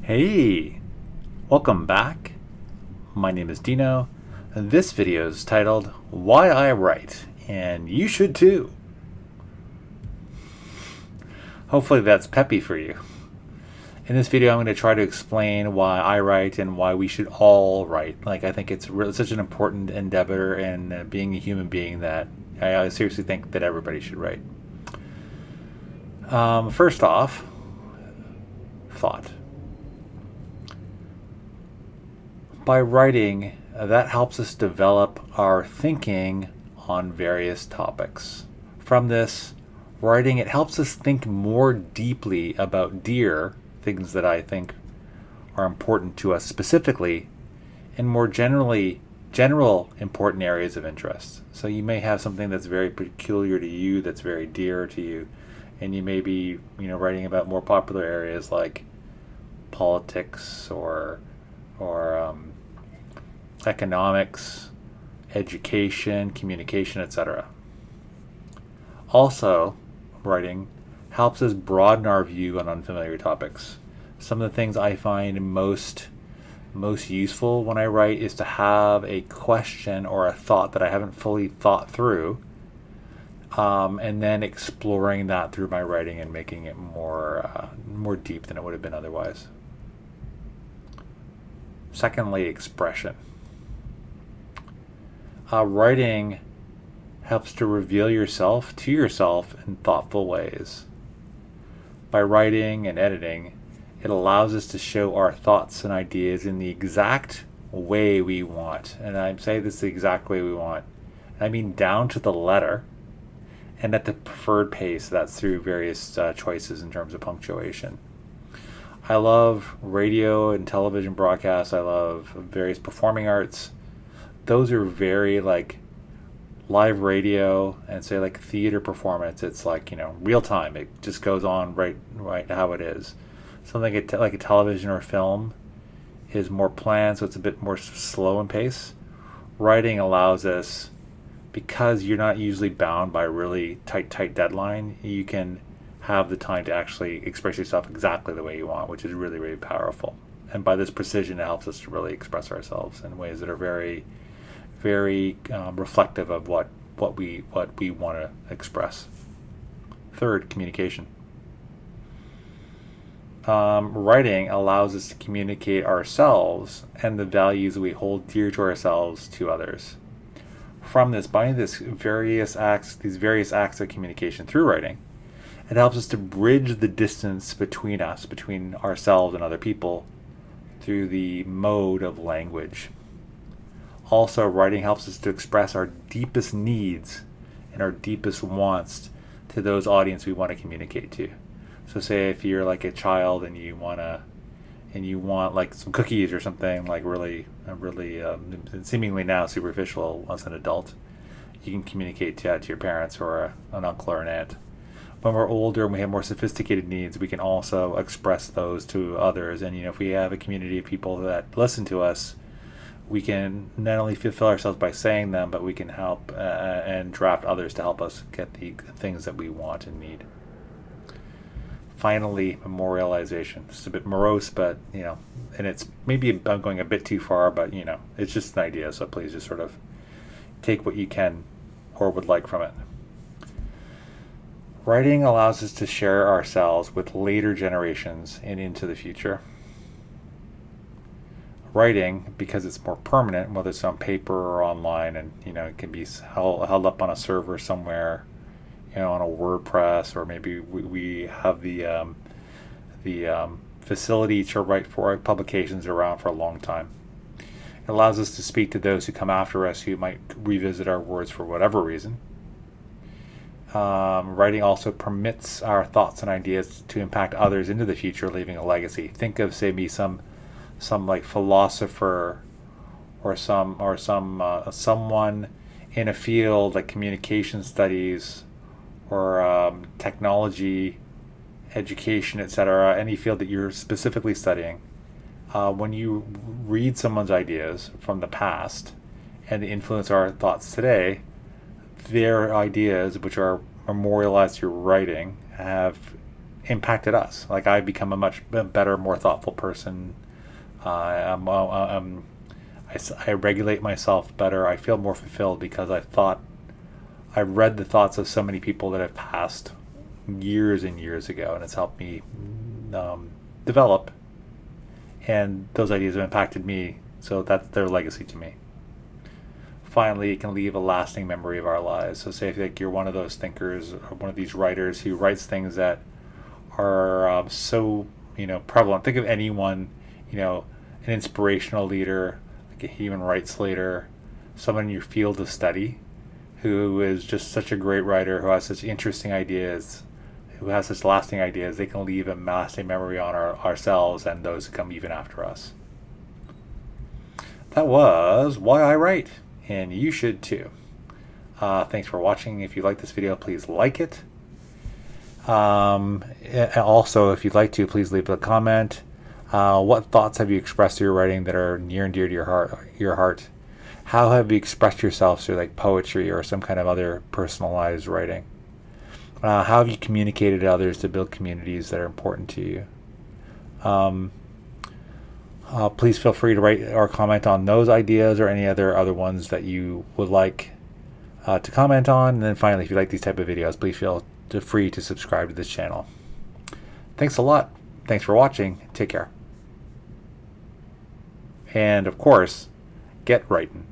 Hey, welcome back. My name is Dino. This video is titled Why I Write, and you should too. Hopefully that's peppy for you. In this video, I'm going to try to explain why I write and why we should all write. I think it's such an important endeavor in being a human being that I seriously think that everybody should write. First off, thought. By writing, that helps us develop our thinking on various topics. From this writing, it helps us think more deeply about things that I think are important to us specifically, and more general important areas of interest. So you may have something that's very peculiar to you, that's very dear to you, and you may be, writing about more popular areas like politics or economics, education, communication, etc. Also, writing helps us broaden our view on unfamiliar topics. Some of the things I find most useful when I write is to have a question or a thought that I haven't fully thought through, and then exploring that through my writing and making it more deep than it would have been otherwise. Secondly, expression. Writing helps to reveal yourself to yourself in thoughtful ways. By writing and editing, it allows us to show our thoughts and ideas in the exact way we want. And I say this the exact way we want. I mean down to the letter and at the preferred pace. That's through various choices in terms of punctuation. I love radio and television broadcasts. I love various performing arts. Those are very live radio and say theater performance. It's real time. It just goes on right how it is. Something like a television or film is more planned, so it's a bit more slow in pace. Writing allows us, because you're not usually bound by a really tight deadline, you can have the time to actually express yourself exactly the way you want, which is really, really powerful. And by this precision, it helps us to really express ourselves in ways that are very reflective of what we want to express. Third, communication. Writing allows us to communicate ourselves and the values we hold dear to ourselves to others. From this, by these various acts of communication through writing, it helps us to bridge the distance between ourselves and other people through the mode of language. Also, writing helps us to express our deepest needs and our deepest wants to those audience we want to communicate to. So say if you're like a child and you want some cookies or something really seemingly now superficial as an adult, you can communicate to your parents or an uncle or an aunt. When we're older and we have more sophisticated needs, we can also express those to others. And if we have a community of people that listen to us, we can not only fulfill ourselves by saying them, but we can help and draft others to help us get the things that we want and need. Finally, memorialization. It's a bit morose, but and it's maybe I'm going a bit too far, but it's just an idea. So please just sort of take what you can or would like from it. Writing allows us to share ourselves with later generations and into the future. Writing, because it's more permanent, whether it's on paper or online, and it can be held up on a server somewhere, on a WordPress, or maybe we have the facility to write for publications around for a long time. It allows us to speak to those who come after us who might revisit our words for whatever reason. Writing also permits our thoughts and ideas to impact others into the future, leaving a legacy. Think of, say, some philosopher or someone in a field like communication studies or technology, education, etc. Any field that you're specifically studying. When you read someone's ideas from the past and they influence our thoughts today, their ideas, which are memorialized through writing, have impacted us. Like I become a much better, more thoughtful person. I regulate myself better. I feel more fulfilled because I read the thoughts of so many people that have passed years and years ago, and it's helped me develop. And those ideas have impacted me, so that's their legacy to me. Finally, it can leave a lasting memory of our lives. So, say if like you're one of those thinkers or one of these writers who writes things that are so prevalent. Think of anyone, an inspirational leader, like a human rights leader, someone in your field of study, who is just such a great writer, who has such interesting ideas, who has such lasting ideas. They can leave a lasting memory on ourselves and those who come even after us. That was Why I Write, and you should too. Thanks for watching. If you like this video, please like it. Also, if you'd like to, please leave a comment. What thoughts have you expressed through your writing that are near and dear to your heart? How have you expressed yourself through like poetry or some kind of other personalized writing? How have you communicated to others to build communities that are important to you? Please feel free to write or comment on those ideas or any other ones that you would like to comment on. And then finally, if you like these type of videos, please feel free to subscribe to this channel. Thanks a lot. Thanks for watching. Take care. And of course, get writing.